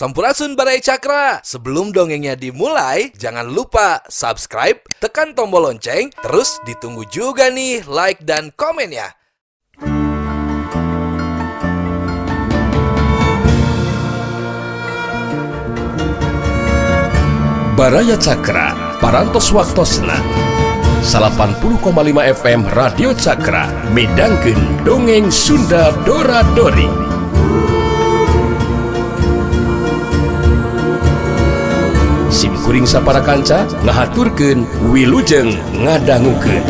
Sampurasun Barai Cakra. Sebelum dongengnya dimulai, jangan lupa subscribe, tekan tombol lonceng, terus ditunggu juga nih like dan komennya. Baraya Cakra, parantos waktosna 80,5 FM Radio Cakra, midangkeun dongeng Sunda Dora-Dori. Simkuring sapara kanca ngahaturkeun wilujeng ngadangukeun.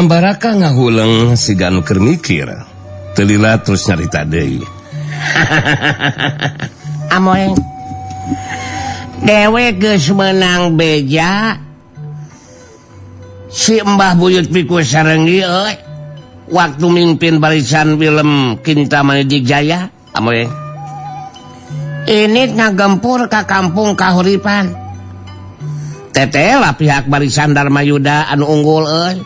Baraka ngahuleng siga anu keur mikir, telila terus nyarita deui. Amoy, dewe geus meunang beja, si Mbah Buyut Piku Sarenggi euy, waktu mimpin barisan film Kintamani Digjaya. Amoy, ini ngagempur ka kampung kahuripan. Teteh lah pihak barisan Darmayuda anu unggul euy.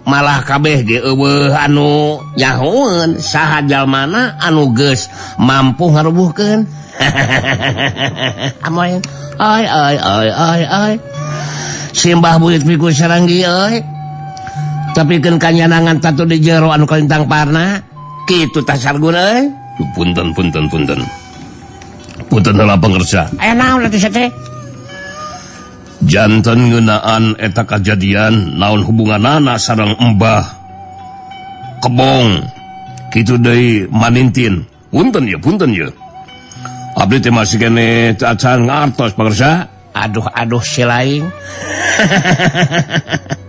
Malah kabeh ge eueuh anu nyahoeun saha jalmana anu geus mampu ngarubuhkeun. Amoy, oi. Si Mbah Buyut Piku Sarenggi euy. Tapikeun kanyanangan tatu di jero anu kalintang parna, kitu tah sargun euy. Punten. Punten heula pangersa. Aya naon atuh teh? Janten ngeunaan eta kajadian naon hubunganana sareng Mbah Kebong kitu deui manintin. Punten ye. Abdi teh masih kene acan ngartos pangersa. Aduh si laing.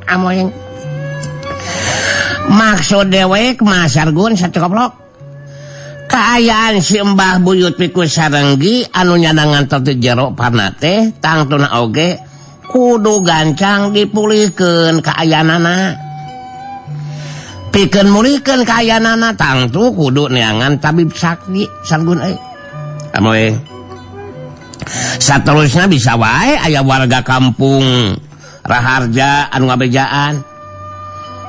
Amoy. Maksud dewe kumaha sargun satu koplok. Kaayaan si Mbah Buyut Piku Sarenggi anu nyadangan teu jero parna teh tangtuna oge kudu gancang dipulihkeun kaayanana. Pikeun mulihkeun kaayanana tangtu kudu neangan tabib sakti sargun euy. Amoy. Saterusna bisa wae aya warga kampung raharja anu ngabejaan.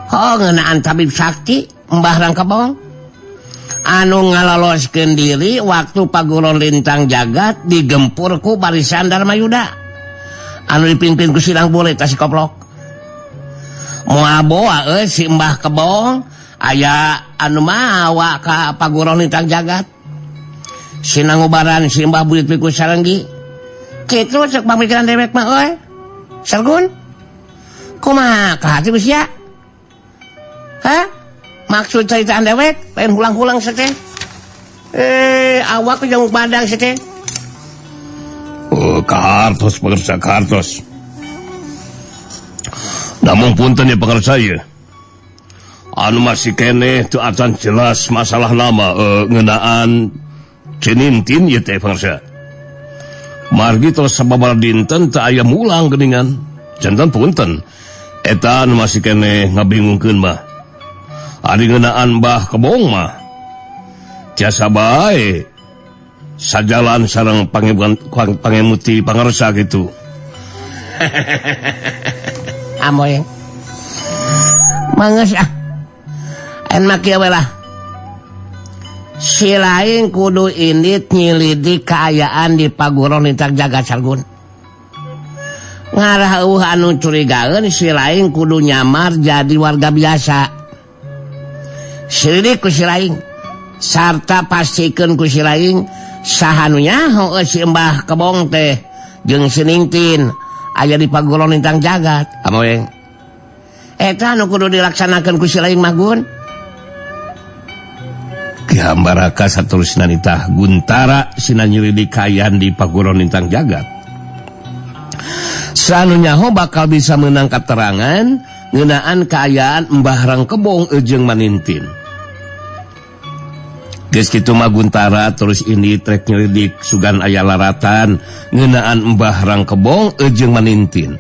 Ngeunaan tabib sakti Mbah Rangkebong anu ngaloloskeun diri waktu paguron lintang jagat digempur ku barisan Darmayuda anu dipimpin ku Sidang Bule tah si koplok. Moal boa si Mbah Kebong aya anu mawa ka paguron lintang jagat. Sinangubaran si Mbah Buyut Piku Sarenggi. Kitu cek pamikiran dewek mah euy. Sargun. Kumaha ka hati geus ya? Hah? Maksud caritaan dewek pengen hulang-hulang seteh. Awak jeung badang seteh. Kartos pengersa kartos. Namun punten ya pengersa ya. Anu masih kene teu acan jelas masalah nama ngeunaan cenintin ya teh pengersa. Margi terus sababaraha dinten teu aya mulang geuningan. Janten punten. Eta anu masih kene ngabingungkeun mah. Ari ngeunaan Mbah Kebong mah tiasa bae sajalan sareng pangemuti pangarsa gitu. Amoy. Mangeus enak ya we lah. Si lain kudu indit nyilidik kaayaan di paguron lintang jagat sargun. Ngarah eueuh anu curigaeun si lain kudu nyamar jadi warga biasa. Silidik ku si lain sarta pastikeun ku si lain saha nu nyaho si Mbah Kebong teh jeung si Ningtin aya di paguron lintang jagat. Amoy. Eta anu kudu dilaksanakeun ku si lain mah gun. Ki hambaraka saterusna nitah guntara sina nyilidik kaayaan di paguron lintang jagat. sanunyaho bakal bisa menang keterangan ngeunaan kaayaan Mbah Rangkebong jeung Manintin. Geus kitu mah Guntara terus ini trek nyelidik sugan aya laratan ngeunaan Mbah Rangkebong jeung Manintin.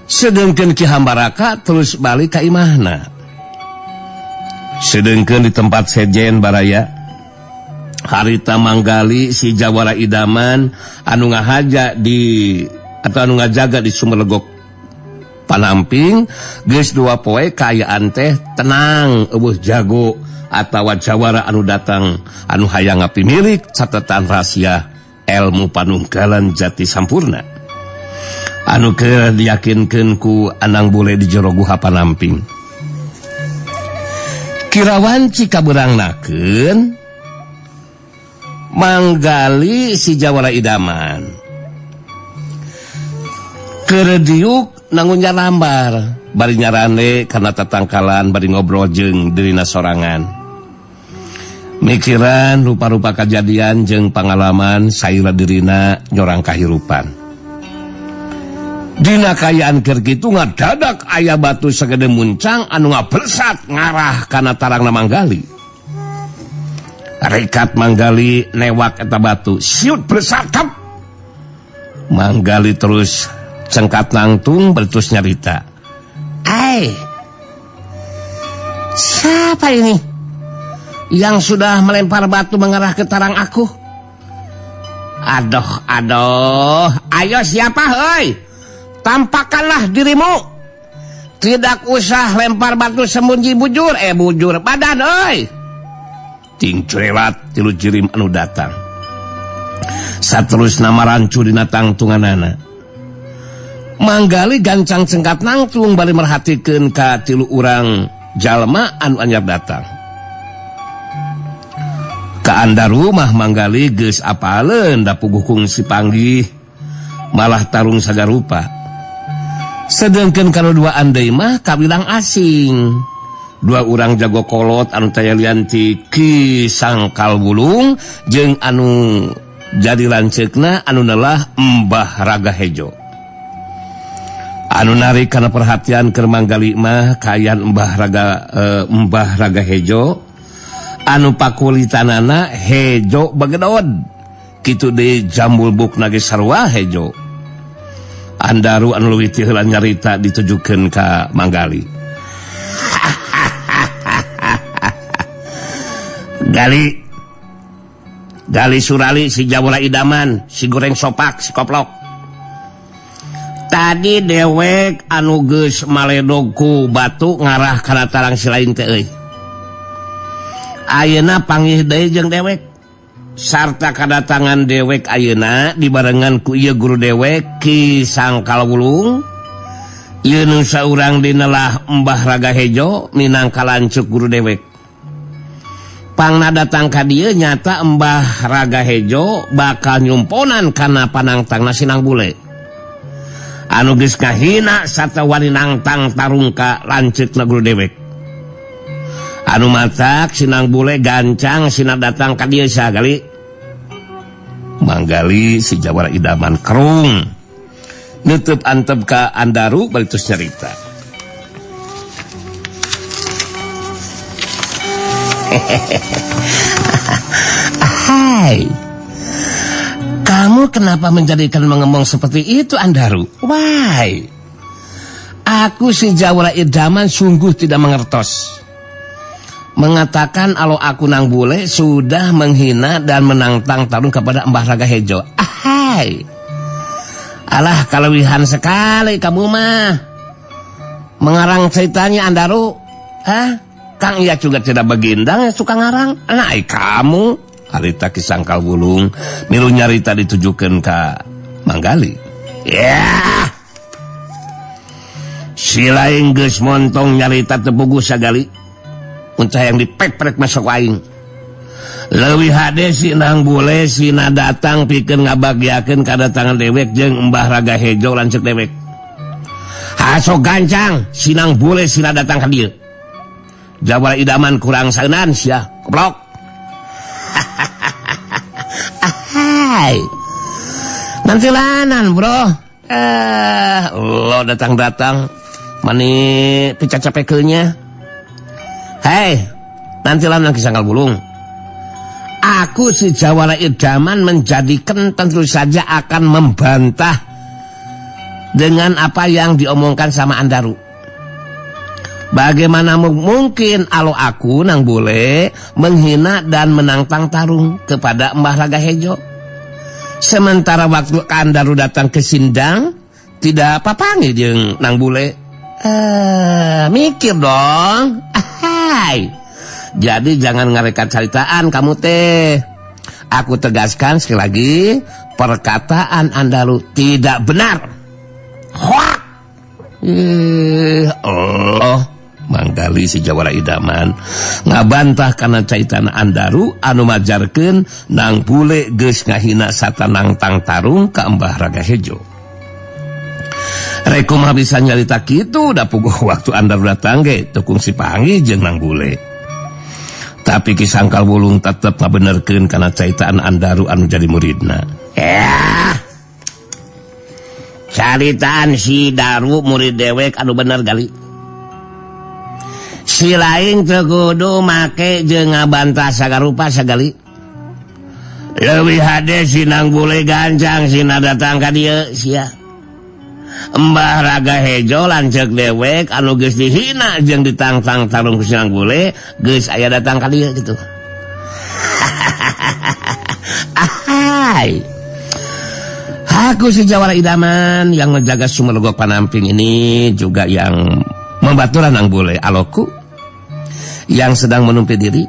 Sedengkeun Ki Hambaraka terus balik ka imahna. Sedengkeun di tempat sejen baraya harita manggali si Jawara Idaman anu ngahaja di atau anu ngajaga di Sumerlegok Panamping geus 2 poe kaayaan teh tenang eueuh jago atawa Jawara anu datang anu hayang ngapimilik catatan rahasia ilmu panunggalan jati sampurna anu keur diyakinkeun ku Anang Bule di jero Guha Panamping. Kirawan cikabeurangnakeun manggali si Jawara Idaman keur diuk nangunya lambar bari nyarane kana tatangkalan bari ngobrol jeung dirina sorangan mikiran rupa-rupa kejadian jeung pangalaman saira dirina nyorang kahirupan. Dina kaayaan keur kitu ngadadak aya batu sagede muncang anu ngabresat ngarah kana tarangna manggali. Rekat manggali newak eta batu siut bersatap. Manggali terus cengkat nangtung bertus nyarita. Siapa ini yang sudah melempar batu mengarah ke tarang aku? Aduh, ayo siapa hei? Tampakkanlah dirimu. Tidak usah lempar batu sembunyi bujur badan hei. Ting curelat tilu jirim anu datang. Saterusna marancu dina tangtunganana. Manggali gancang cengkat nangtung bari merhatikeun ka tilu urang jalma anu anyar datang. Ka Andaru mah Manggali geus apaleun da puguh kungsi panggih malah tarung sagarupa. Sedengkeun kalodua andai mah kabilang asing. 2 urang jago kolot anu tayalian ti Ki Sangkal Wulung jeung anu jadi lanceukna anu neulah Mbah Ragahejo. Anu narik kana perhatian keur Manggali mah kaayaan Mbah Ragahejo anu pakulitanana Hejo Bagedod kitu deui Jambulbukna ge sarua Hejo. Andaru anu leuwih ti heula nyarita ditujukeun ka Manggali. Gali Surali si Jawara Idaman si goreng sopak si koplok. Tadi dewek anu geus maledog ku batu ngarah kana tarang si lain teh euy. Ayeuna panggih deui jeung dewek. Sarta kadatangan dewek ayeuna dibarengan ku ieu guru dewek Ki Sangkal Wulung. Ieu nu saurang dinalah Mbah Ragahejo minangka lancuk guru dewek. Pangna datang ka dieu nyata Mbah Ragahejo bakal nyumponan kana panangtangna Sinang Bule. Anu geus kahina sarta wani nangtang tarung ka lanceukna guru dewek. Anu matak Sinang Bule gancang sina datang ka dieu sagali. Manggali si Jawara Idaman kerung. Neuteub antep ka Andaru bari tos nyarita. Hai, kamu kenapa menjadikan mengembang seperti itu Andaru? Why? Aku si Jawara Idaman sungguh tidak mengertos. Mengatakan kalau aku Nang Bule sudah menghina dan menantang tarung kepada Mbah Ragahejo. Hai, alah kelewihan sekali kamu mah. Mengarang ceritanya Andaru, hah? Kang iya juga tidak begindang suka ngarang. Nah kamu harita Ki Sangkal Wulung milu nyarita ditujukeun ka Manggali. Ya si lain geus montong nyarita teu puguh sagali muntah yang dipek-pek masuk aing. Leuwih hade si Nang Bule sina datang pikeun ngabagiakeun kadatangan dewek jeung Mbah Ragahejo lanceuk dewek. Hasok gancang si Nang Bule sina datang ka dieu. Jawara Idaman kurang saeunan sia goblok. Hai. Nanti lanan bro. Lo datang-datang mani picacapekelnya. Hei, nanti lanang Kisangkal Bulung. Aku si Jawara Idaman menjadikan tentu saja akan membantah dengan apa yang diomongkan sama Andaru. Bagaimana mungkin kalau aku nang boleh menghina dan menantang tarung kepada Mbah Raga Hejo. Sementara waktu Andaru datang ke Sindang tidak apa-apa nih jeung nang bule. Mikir dong. Hai. Jadi jangan ngarekat caritaan kamu teh. Aku tegaskan sekali lagi, perkataan Andaru tidak benar. Hoak. Allah manggali si Jawara Idaman ngabantah karena caitan Andaru anu majarkeun nang bule geus ngahina satanang tang tarung ka Mbah Raga Hejo. Rek kumaha bisa nyarita kitu da puguh waktu Andaru datang ge tukung si Pangi jeung nang bule. Tapi Kisangkal Bulung tetep ngabenerkeun karena caitaan Andaru anu jadi muridna. Caritaan si Daru murid dewek anu bener gali. Si lain teu kudu make jeung ngabantah sagarupa sagali. Leuwih hade si nang bule gancang sina datang ka dieu sia. Mbah Raga Hejo lanceuk dewek anu geus dihina jeung ditangtang tarung ku sinang bule geus aya datang ka dieu gitu. Ahai. Aku si Jawara Idaman yang menjaga Sumerlogok Panamping ini juga yang membaturan nang bule aloku yang sedang menumpi diri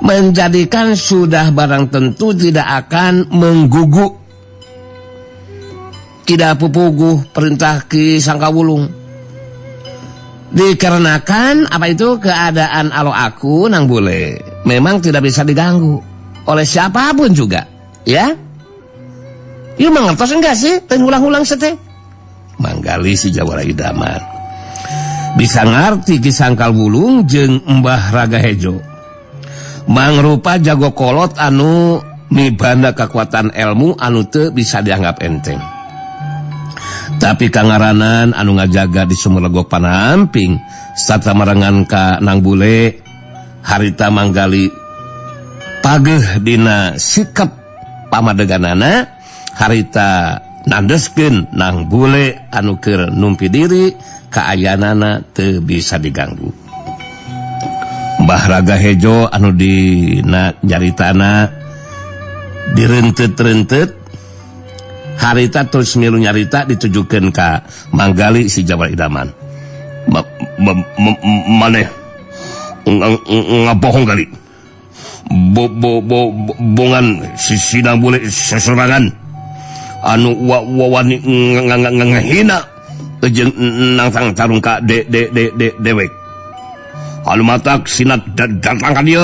menjadikan sudah barang tentu tidak akan mengguguk tidak pupuguh perintah Kisangkal Bulung. Dikarenakan apa itu keadaan alo aku nang bule memang tidak bisa diganggu oleh siapapun juga, ya? Ieu mangertos enggak sih? Teu ulang-ulang sete. Manggali si Jawara Idaman. Bisa ngarti Kisangkal Bulung jeung Mbah Raga Hejo. Mangrupa jago kolot anu mibanda kekuatan ilmu anu teu bisa dianggap enteng. Tapi kangaranan anu ngajaga di Sumerlogok Panamping sarta marangan ka nang bule harita manggali pageuh dina sikap pamadeganana harita nandeskeun nang bule anu keur numpi diri kaayanana teu bisa diganggu. Mbah Raga Hejo anu dina nyaritana direntet-rentet harita terus milu nyarita ditujukeun ka manggali si Jawara Idaman. Maneh ngabohong kali. Bongan si sinang bule sesorangan anu wani ngahina jeung nang tang tarung ka dewek. Anu matak sinat datang ka dieu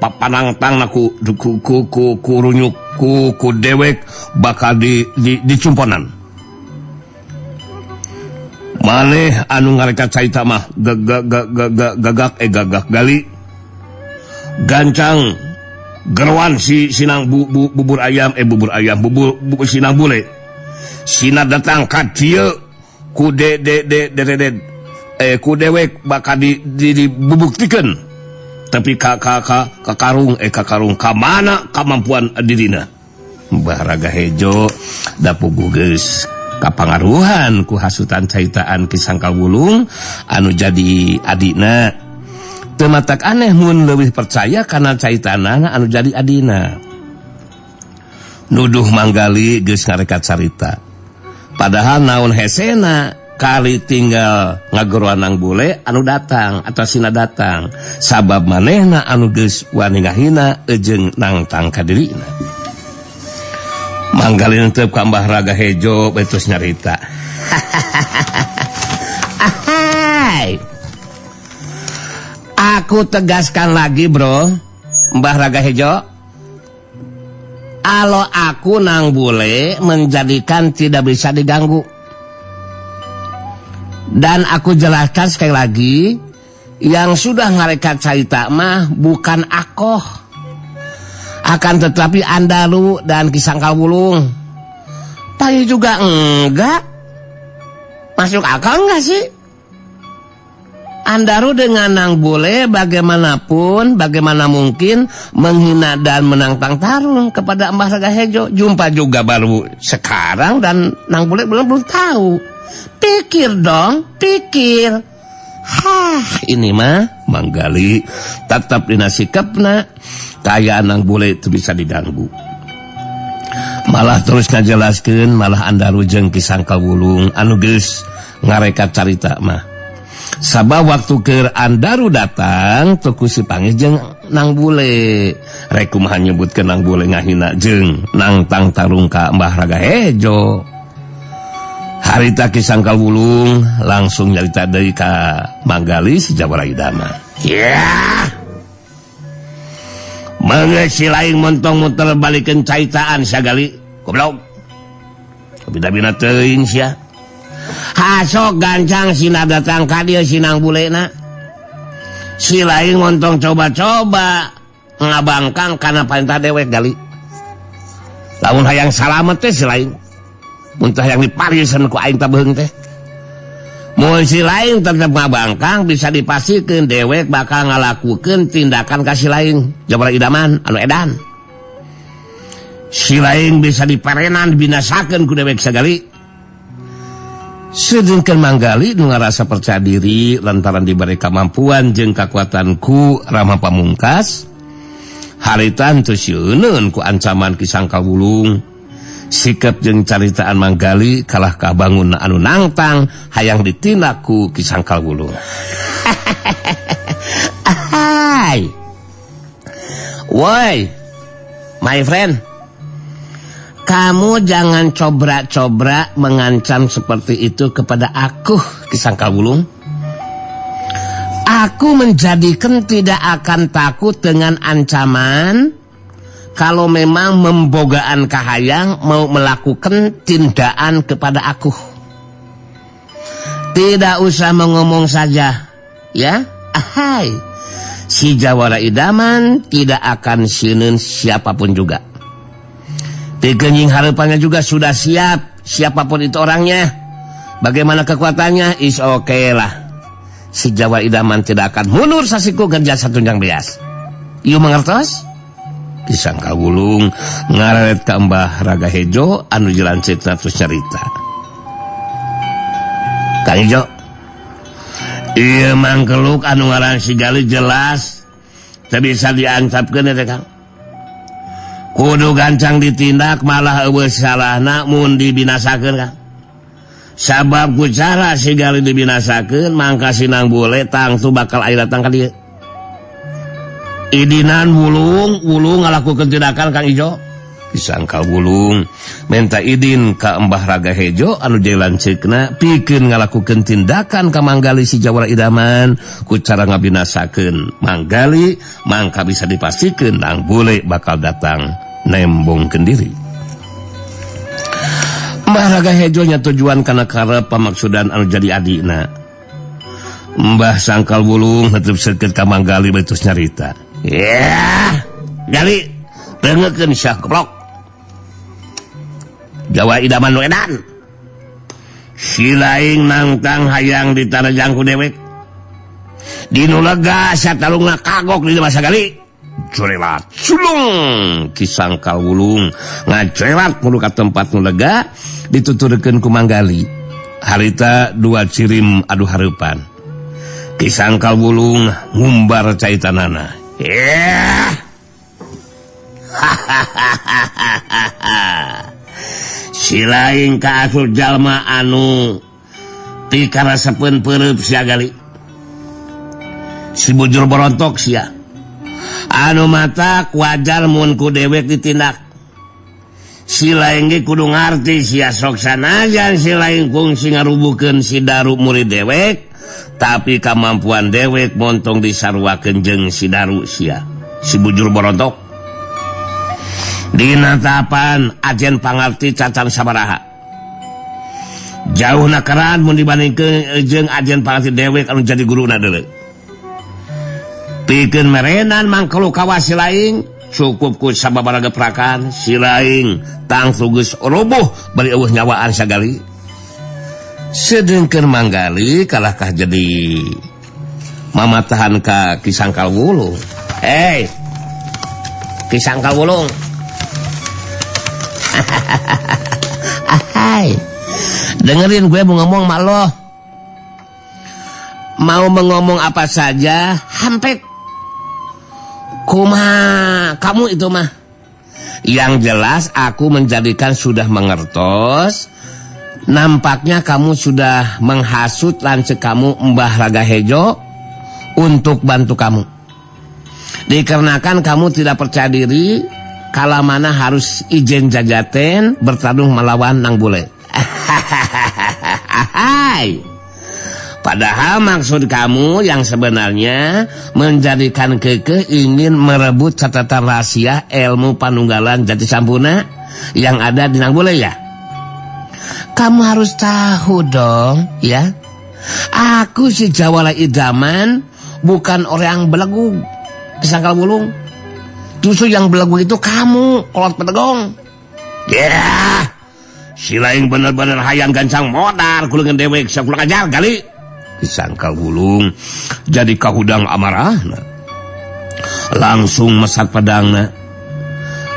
papanangtang naku ku runyuk ku dewek bakal dicumponan. Maneh anu ngarekat caita mah gagak gali gancang gerwan si sinang bubur ayam bubur sinang bule sina datang ka dieu ku ku dewek bakal dibubuktikeun tapi ka karung ka mana kemampuan dirina. Mbah Raga Hejo da puguh geus kapangaruhan ku hasutan caitaan Kisangkal Bulung anu jadi adina. Teu matak aneh mun leuwih percaya kana caitanana anu jadi adina. Nuduh manggali geus ngarekat carita. Padahal naon hesena kali tinggal ngageruan nang bule anu datang atau sina datang sabab manehna anu geus wani ngahina jeung nang tang ka dirina. Manggali teu ka Mbah Raga Hejo betus nyarita. Ahai. Aku tegaskan lagi, bro, Mbah Raga Hejo. Alo aku nang bule menjadikan tidak bisa diganggu. Dan aku jelaskan sekali lagi, yang sudah ngarekat carita mah bukan akoh. Akan tetapi Andaru dan Kisangkal Bulung. Payu juga enggak. Masuk akal enggak sih? Andaru dengan Nang Bule bagaimanapun, bagaimana mungkin menghina dan menantang tarung kepada Mbah Ragahejo. Jumpa juga baru sekarang dan Nang Bule belum tahu. Pikir dong, pikir. Ini mah Manggali tetap dina sikapna kaya Nang Bule itu bisa diganggu. Malah terus ngajelaskeun malah Andaru jeung Ki Sangkawulung anu geus ngarekat carita mah. Sabab waktu ke Andaru datang tuku si Pange jeung Nang Bule rek kumaha nyebutkeun Nang Bule ngahina jeung nantang tarung ka Mbah Ragahejo. Harita Ki Sangkawulung langsung nyarita deui ka Manggali si Jawara Idama. Ya. Mangga si laing montong muter balikeun caitaan sagali. Goblok. Bida-bina teuing sia. Hasok gancang sina datang ka dieu si Nang Bule na. Si laing montong coba-coba ngabangkang kana perintah dewek gali. Lamun hayang salamet teh si laing. Mun teh hayang diparieun ku aing teh beung teh. Mun si laing tetep ngabangkang bisa dipasikeun dewek bakal ngalakukeun tindakan ka si laing Jabara Idaman anu edan. Si laing bisa diparenan binasakeun ku dewek sagali. Sedengkeun Manggali nu ngarasa percaya diri lantaran diberi kemampuan jeung kekuatan ku Rama Pamungkas. Harita teu sieuneun ku ancaman Ki Sangkawulung. Sikap jeung caritaan Manggali kalah kabangun anu nangtang hayang ditindak ku Ki Sangkawulung. Hai. Woi. My friend. Kamu jangan cobra-cobra mengancam seperti itu kepada aku, Ki Sangkawulung. Aku menjadikan tidak akan takut dengan ancaman kalau memang membogaan kahayang mau melakukan tindakan kepada aku. Tidak usah mengomong saja, ya. Ahai, si Jawara Idaman tidak akan sieun siapapun juga. Pikenying harapannya juga sudah siap, siapapun itu orangnya. Bagaimana kekuatannya, is okay lah. Si Jawara Idaman tidak akan mundur sasiku kerja satunjang beas. Ieu mangertos? Ki Sangkawulung ngaret ka Mbah Ragahejo anu jelancitna terus nyarita. Kang Ijo, ieu mangkeluk anu ngaran si Gali jelas teu bisa diancapkeun teh Kang. Kudu gancang ditindak malah eueuh salahna mun dibinasakeun Kang. Sabab ku cara si Gali dibinasakeun mangka si Nang Bule tangtu bakal aya datang ka dieu. Idinan wulung ngalakukeun tindakan Kang Ijo. Ki Sangkawulung minta idin ka Mbah Ragahejo anu jelancikna pikeun ngalakukeun tindakan ka Manggali si Jawara Idaman ku cara ngabinasakeun Manggali mangka bisa dipastikeun Nang Bule bakal datang nembongkeun diri. Mbah Ragahejo nya tujuan kana karep pamaksudan anu jadi adina. Mbah Sangkawulung netep seukeut ka Manggali betus nyarita. Ya, Gali, dengekeun sia goblok. Jawa Idaman nu edan. Si laing nangtang hayang ditarajang ku dewek. Dinu lega satalungna kagok di masa Gali. Corelat sulung Ki Sangkawulung ngacorelat mudu ka tempat nu lega dituturkeun ku Manggali. Harita dua cirim adu hareupan. Ki Sangkawulung ngumbar caitanana. Yeah. Si laing ka asup jalma anu ti karasepeun peureub sia Gali. Si bujur borontok sia. Anu mata wajar mun ku dewek ditindak. Si laing ge kudu ngarti sia sok sanajan si laing kungsi ngarubukeun si Daru murid dewek. Tapi kemampuan dewek montong disarwakeun jeung si Daru sia. Si bujur borontok. Dina tapan ajen pangarti cacan sabaraha. Jauh nakaran mun dibandingkeun jeung ajen pangarti dewek anu jadi guruna deuleu. Pikeun merenan mangkelu kawas si laing cukup ku sababaraha geprakan si laing tangtu geus roboh bari eueuh nyawaan sagali. Sedengkeun manggali kalahkah jadi mamatahan ka Kisangkal Wulung. Kisangkal Wulung. Dengerin gue mau ngomong mak lo. Mau mengomong apa saja hampir kumaha kamu itu mah. Yang jelas aku menjadikan sudah mengertos. Nampaknya kamu sudah menghasut lancek kamu Mbah Ragahejo untuk bantu kamu. Dikarenakan kamu tidak percaya diri, kala mana harus ijen jajaten bertarung melawan Nang Bule. Padahal maksud kamu yang sebenarnya menjadikan kekeh ingin merebut catatan rahasia ilmu panunggalan Jati Sampurna yang ada di Nang Bule ya. Kamu harus tahu dong ya. Aku si Jawala Idaman bukan orang yang belagu Kisangkal Wulung. Justru yang belagu itu kamu Kolot Petegong. Ya, si lain bener-bener hayang gancang modar kulengan dewek sok kurang ajar kali. Kisangkal Wulung jadi kahudang amarahna. Langsung mesat pedangna.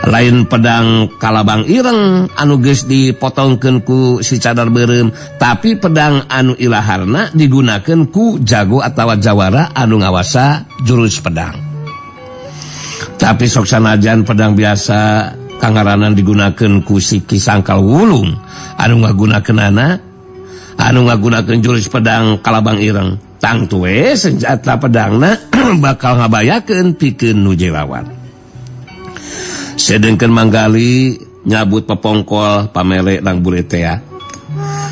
Lain pedang kalabang ireng anu geus dipotongkeun ku si cadar beureum, tapi pedang anu ilaharna digunakeun ku jago atawa jawara anu ngawasa jurus pedang. Tapi sok sanajan pedang biasa kangaranan digunakeun ku si Kisangkal Wulung anu ngagunakeunana anu ngagunakeun jurus pedang kalabang ireng, tangtu we senjata pedangna bakal ngabayakeun pikeun nuju lawan. Sedengkeun manggali nyabut pepongkol pamele Nang Bule teh.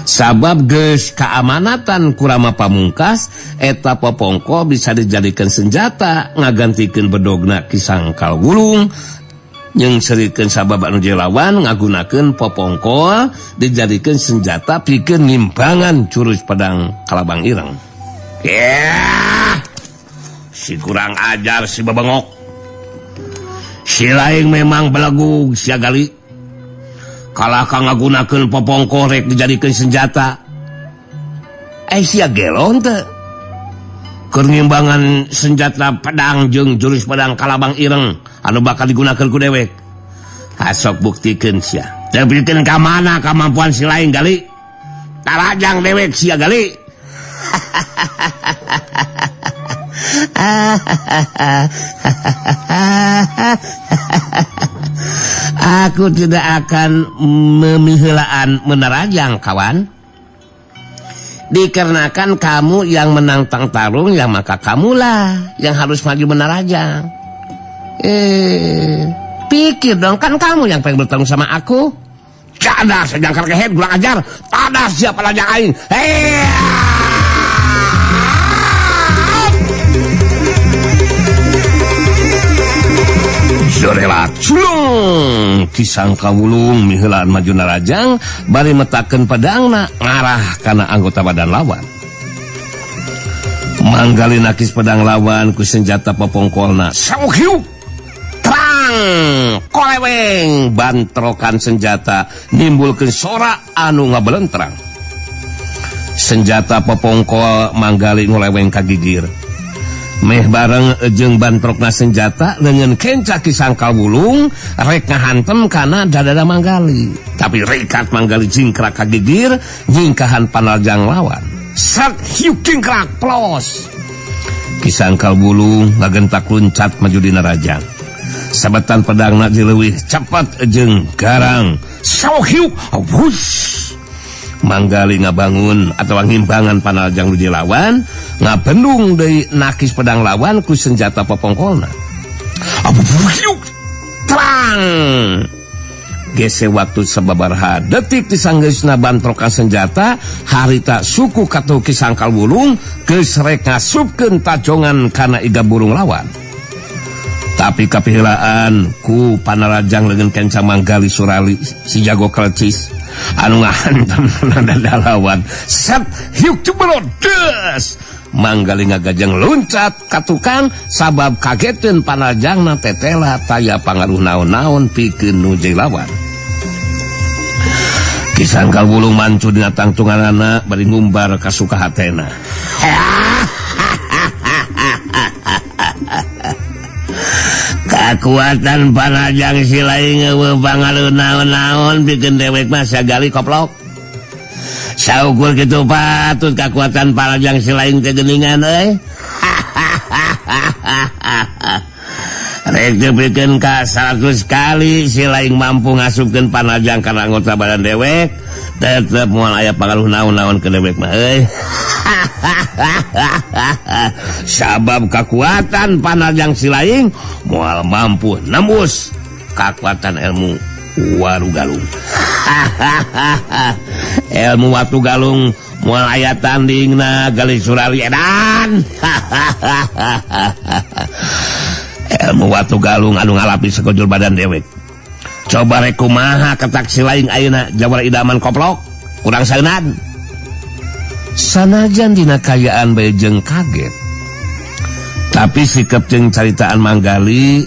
Sabab geus keamanatan kurama pamungkas eta pepongkol bisa dijadikan senjata ngagantikeun bedogna Kisangkal Wulung. Yang serikeun sabab anu lawan ngagunakeun popongkol dijadikeun senjata pikeun ngimbangan jurus pedang kalabang ireng. Si kurang ajar si babengok. Si laing memang belagu siagali. Kalah ka ngagunakeun popongkol rek dijadikeun senjata. Sia gelon teh. Keur ngimbangan senjata pedang jeung jurus pedang kalabang ireng anu bakal digunakeun ku dewek. Hasok buktikeun sia. Teu pikeun ka mana kemampuan si lain gali. Tarajang dewek sia gali. Aku tidak akan memiheulaan menerajang kawan. Dikarenakan kamu yang menantang tarung, ya maka kamulah yang harus maju menerajang. Pikir dong, kan kamu yang pengen bertarung sama aku. Kada sejangkar kehead kurang ajar. Tada siapa lajang aing. Sorelat culung Kisangkal Wulung miheulaan maju narajang bari metakeun pedangna ngarah kana anggota badan lawan. Manggali nakis pedang lawan ku senjata popongkolna. Sauhiu terang koleweng bantrokan senjata nimbulkeun sora anu ngabelentrang. Senjata popongkol manggali ngoleweng kagigir. Meh bareng jeung bantrokna senjata dengan kenca Kisangkal Wulung rek ngahantem kana dadada manggali. Tapi rekat manggali jingkrak kagigir nyingkahan panarjang lawan. Sat hiu jingkrak plos. Kisangkal Wulung ngagentak luncat maju dina rajang. Sabetan pedangna dileuwih cepat jeung garang. Sauhiu wush. Manggali ngabangun atau ngimbangan panarjang nuju lawan ngabendung deui nakis pedang lawan ku senjata popongkolna. Terang gese waktu sababaraha detik disanggeusna bantrokan senjata harita suku katuh Kisangkal Wulung geus rek ngasupkeun tajongan kana iga burung lawan. Tapi kapihelaan ku panarajang leungeun kenca manggali surali si jago kelecis anu ngahantam dada lawan. Set hiuk cebelodes manggali ngagajeng loncat ka tukang sabab kageteun panajangna tetela taya pangaruh naon-naon pikeun nu lawan. Kisangkal Wulung mancu dina tangtunganana bari ngumbar ka sukahatena. Kakuatan panajang Silaing eueuh pangaruh naon-naon pikeun dewek mah sagali koplok. Saukur kitu patut kakuatan panajang Silaing teh geuningan euy. Rek tepikeun ka 100 kali Silaing mampu ngasupkeun panajang kana anggota badan dewek, tetep moal aya pangaruh naon-naon ke dewek mah euy. Sabab kakuatan panajang Silaing moal mampu nembus kakuatan ilmu Warugalung. Ilmu Watu Galung moal aya tandingna gali surari edan. Ilmu Watu Galung anu ngalapi sekujur badan dewek. Coba rek kumaha ketak Silaing ayeuna jawara idaman koplok kurang saeunan. Sanajan dina kayaan bae jeung kaget, tapi sikep jeung caritaan manggali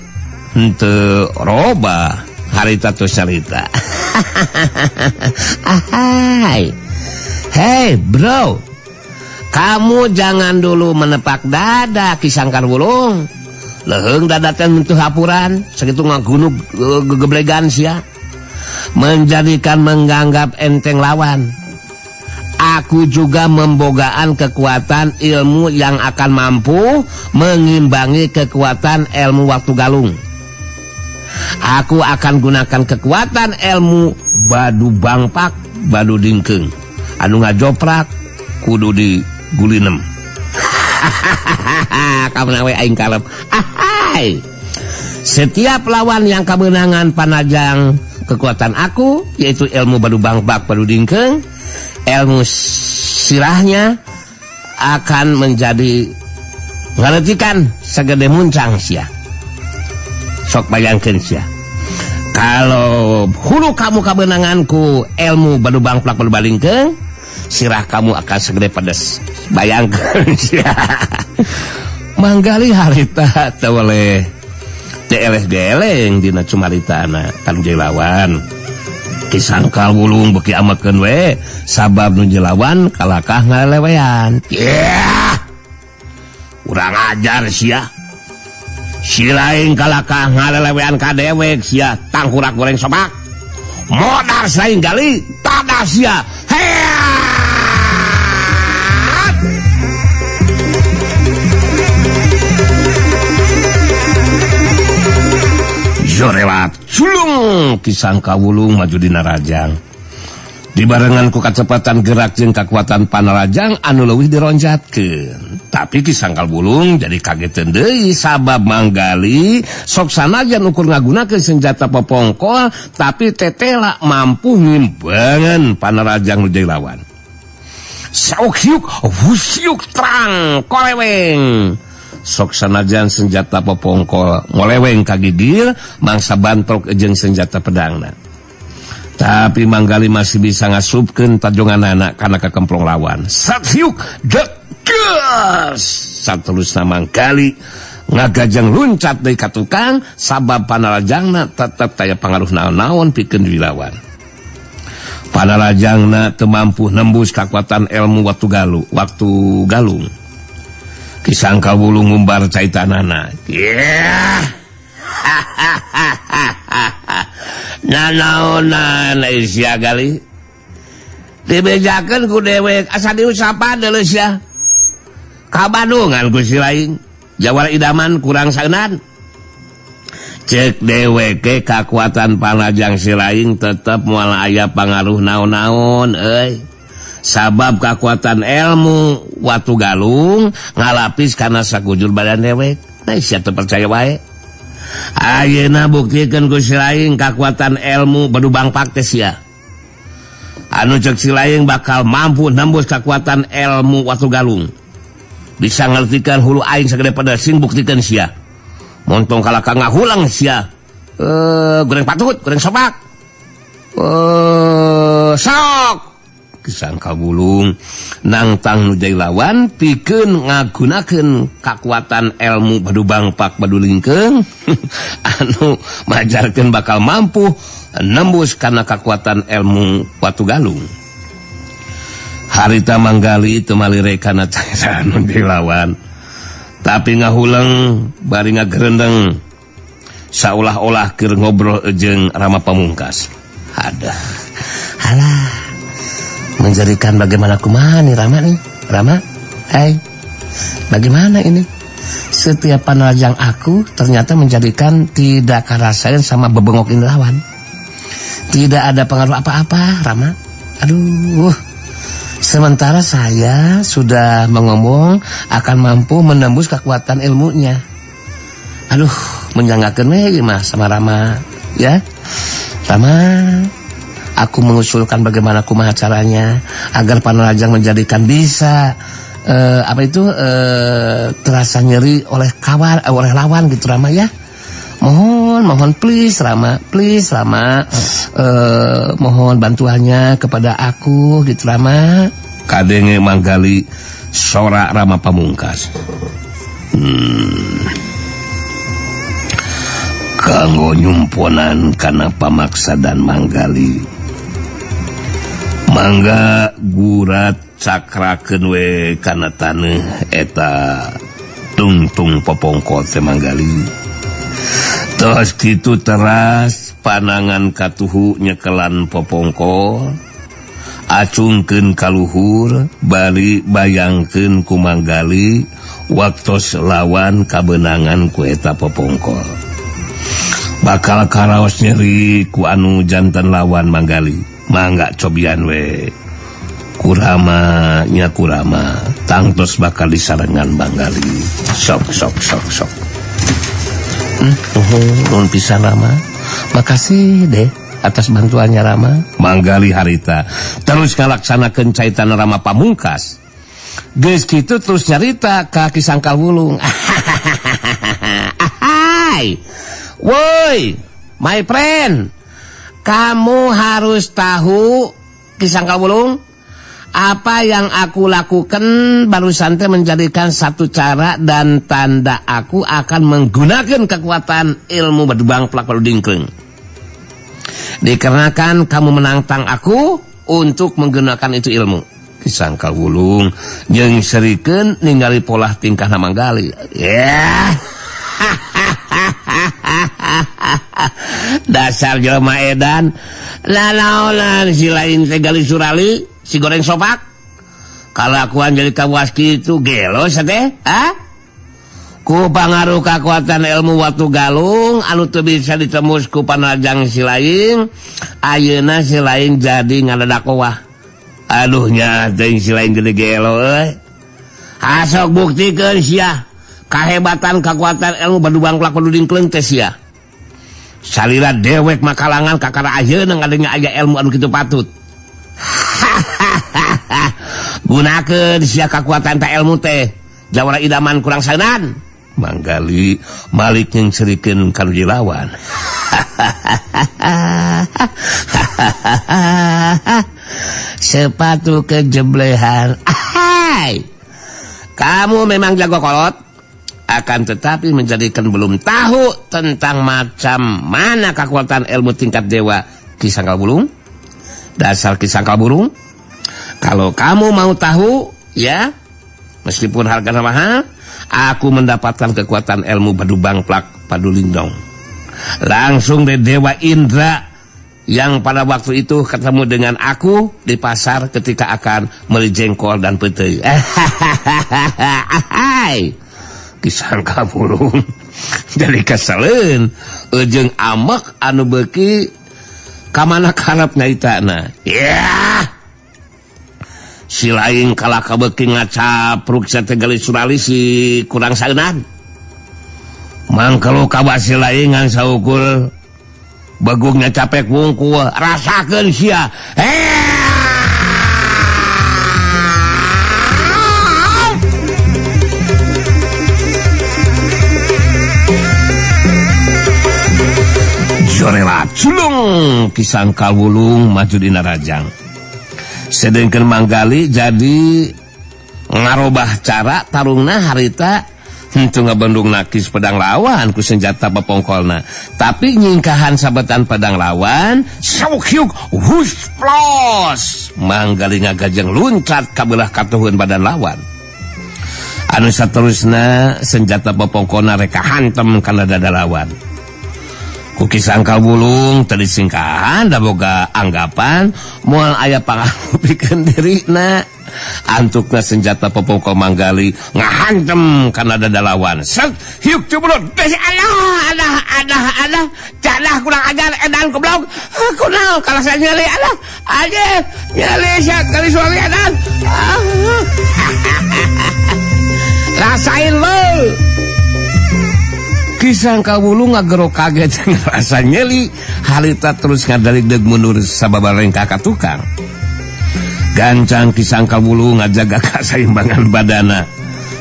henteu roba harita tos carita. Hey bro, kamu jangan dulu menepak dada Kisangkar Wulung. Leheung dadakan mentuh hapuran segitu ngagunug gegeblegan sia, menjadikan menganggap enteng lawan. Aku juga membogaan kekuatan ilmu yang akan mampu mengimbangi kekuatan ilmu Watu Galung. Aku akan gunakan kekuatan ilmu Badu Bangpak, Badu Dingkeung. Anu ngajoprak kudu digulinem. Kamu nawe aing kalep. Setiap lawan yang kemenangan panajang kekuatan aku, yaitu ilmu Badu Bangpak, Badu Dingkeung, ilmu sirahnya akan menjadi ngaletikan segede muncang sia. Sok bayangkeun sia. Kalau hulu kamu kemenanganku ilmu Badu Bangpak, Badu Dingkeung, sirah kamu akan segede pedes. Bayangkeun sia. Manggali harita teu oleh TLS-geleng dina cumaritana kan jelawan. Kisangkal Wulung beki amakeun we sabab nu jelawan kalakah ngalelewean. Urang ajar sia. Silaing kalakah ngalelewean ka dewek sia tangkurak goreng sobak. Modar saing gali tada sia. Jorelat sulung Kisangka Wulung maju dina rajang. Dibarengan ku kacepatan gerak jeung kakuatan panarajang anu leuwih dironjatkeun. Tapi Kisangka Wulung jadi kageteun deui sabab manggali sok sanajan ukur ngagunakeun senjata popongkol tapi tetela mampu ngimbangan panarajang nu lawan. Sauk-hiuk wusyuk terang koleweng. Sok sanajan senjata popongkol ngoleweng kagigil mangsa bantrok jeung senjata pedangna. Tapi manggali masih bisa ngasupkeun tajonganana kana kakemplong lawan. Sathiuk deges saterusna manggali ngagajang luncat deui ka tukang sabab panarajangna tetep taya pangaruh naon-naon pikeun dilawan. Panarajangna teu mampu nembus kakuatan ilmu Watu Galung. Kisangka Wulung ngumbar caitanana. Nanaonan sia gali. Dibejakeun ku dewek asa diusapan deuleu sia. Kabadungan ku Silaing. Jawara idaman kurang saeunan. Cek dewek ke kakuatan panajang Silaing tetep moal aya pangaruh naon-naon euy. Sabab kakuatan ilmu Watu Galung ngalapis kana sakujur badan dewek. Nah sia teu percaya wae. Ayeuna buktikeun ku Silaing kakuatan ilmu Badu Bangpak teh sia. Anu cek Silaing bakal mampu nembus kakuatan ilmu Watu Galung. Bisa ngartikeun hulu aing sagede pada sing buktikeun sia. Montong kalaka ngahulang sia. Goreng patut, goreng sobak. Sok Kisangkal Bulung nangtang nujai lawan pikeun ngagunakeun kakuatan ilmu badubang pak badulingkeung anu majarkeun bakal mampu nembus karena kekuatan ilmu watu galung. Harita manggali teu malire kana cairan nujai lawan tapi ngahulang bari ngagerendeng saulah-olah keur ngobrol jeung Rama Pamungkas. Halah menjadikan bagaimana kumaha nih Rama nih. Rama, hai, bagaimana ini? Setiap panajang aku ternyata menjadikan tidak karasain sama bebengokin lawan. Tidak ada pengaruh apa-apa, Rama. Aduh, sementara saya sudah mengomong akan mampu menembus kekuatan ilmunya. Aduh, menjanggakeun we mah sama Rama, ya. Rama, aku mengusulkan bagaimana kumaha caranya agar Panajang menjadikan bisa terasa nyeri oleh oleh lawan gitu Rama ya. Mohon please Rama, mohon bantuannya kepada aku gitu Rama. Kadenge manggali sorak Rama Pamungkas. Kanggo nyumponan kana pamaksa dan manggali mangga gurat cakrakeun we kana taneuh eta tungtung popongko teh manggali. Tos kitu teras panangan katuhu nyekelan popongko acungkeun ka luhur bari bayangkeun ku manggali waktos lawan kabenangan ku eta popongko. Bakal karaos nyeri ku anu jantan lawan manggali. Mangga cobian we Kurama nya Kurama tangtos bakal disarengan manggali. Sok nun pisan Rama. Makasih deh atas bantuannya Rama. Manggali harita terus ngalaksanakeun caitan Rama Pamungkas. Geus kitu terus nyarita ka Kisangkal Bulung. Ahai. Woi, my friend, kamu harus tahu Kisangkal Bulung, apa yang aku lakukan barusan teh menjadikan satu cara dan tanda aku akan menggunakan kekuatan ilmu badubang plak badudingkeung. Dikarenakan kamu menantang aku untuk menggunakan itu ilmu. Kisangkal Bulung jeung serikeun ningali pola tingkah Manggali. Ya. Dasar jelema edan lalaolan si lain segali surali si goreng sopak kalakuan jadi kawas kitu gelo teh ku pangaruh kekuatan ilmu watu galung anu teu bisa ditembus ku Panajang si lain ayeuna si lain jadi ngadadak owah. Aduh nya teuing si lain gede gelo euy. Hasok buktikeun sia kahebatan kekuatan ilmu badubang plak badudingkeung teh sia. Salira dewek makalangan kakara ayeuna ngadenge aya ilmu anu kitu patut. Gunakeun sia kakuatan ta ilmu teh jawara idaman kurang saeunan. Manggali Malik yang serikeun kanu dilawan. Sepatu kejeblehan. Kamu memang jago kolot, akan tetapi menjadikan belum tahu tentang macam mana kekuatan ilmu tingkat dewa Kisangkal Bulung. Dasar Kisangkal Bulung, kalau kamu mau tahu ya, meskipun harganya mahal, aku mendapatkan kekuatan ilmu badubang plak padulindong langsung dari Dewa Indra yang pada waktu itu ketemu dengan aku di pasar ketika akan beli jengkol dan petai. Kisangkal Bulung jadi keseleun ujung amek anu beuki kamana karep nyaitana. Ya si lain kalah kabeuki ngacapruk sategali surali si kurang saeunan. Mangkelu kabah si lain ngan saukur bagugnya capek wungkul rasakeun sia. Jorela culung Kisangkal Bulung maju dina rajang. sedangkan Manggali jadi ngarobah cara tarungna harita henteu ngabendung nakis pedang lawan ku senjata bapongkolna, tapi nyingkahan sabetan pedang lawan saukyuk hush plus Manggali ngagajeng luncat kabelah katuhun badan lawan. Anu saterusna senjata bapongkolna reka hantem kana dada lawan. Ku Kisangka Wulung tadi singkahan da boga anggapan moal aya pangaruh pikeun dirina. Antukna senjata popoko Manggali ngahantem kana dada lawan. Set hiuk cubrut. Alah. Cadah kurang ajar edan goblok. Kunaon kalau saya nyali alah. Aja nyali sak kali suami edan. Rasain lo. Kisangka Wulung ngagero kaget ngerasa nyeli. Harita terus ngadalig-deg mundur sababareng ka tukang. Gancang Kisangka Wulung ngajaga kasaimbangan badana.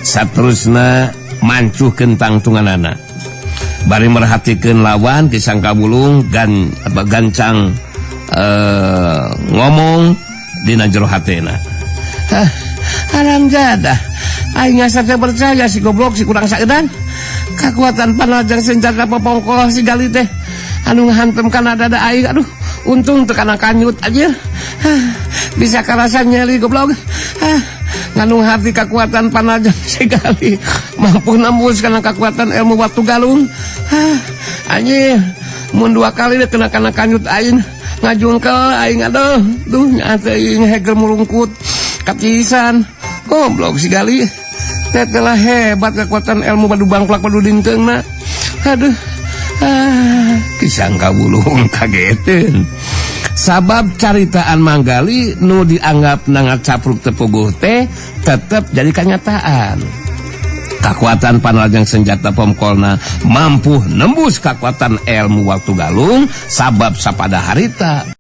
Saterusna mancuh kentang tunganana. Bari merhatikeun lawan Kisangka Wulung gancang ngomong dina jero hatena. Alam jadah. Aing asa teh percaya si goblok si kurang saeudan. Kakuatan panajang senjata popongkol si Gali teh anu ngahantem kana dada aing. Aduh, untung teu kana kanyut aja. Bisa karasa nyeli goblok. Ngandung hati kekuatan panajang si Gali mampu nembus kana kekuatan ilmu Watu Galung. Anjir mun 2 kali deh kena kana kanyut aing ngajungkel aing aduh duh nyata aing heger mulungkut kapisan goblok si Gali teh telah hebat kekuatan ilmu badu bangklak badu dinteungna. Aduh Kisangka Wulung kageteun sabab caritaan Manggali nu dianggap nangat capruk tepuguh teh tetep jadi kenyataan. Kekuatan panajang senjata pomkolna mampu nembus kekuatan ilmu Watu Galung sabab sapada harita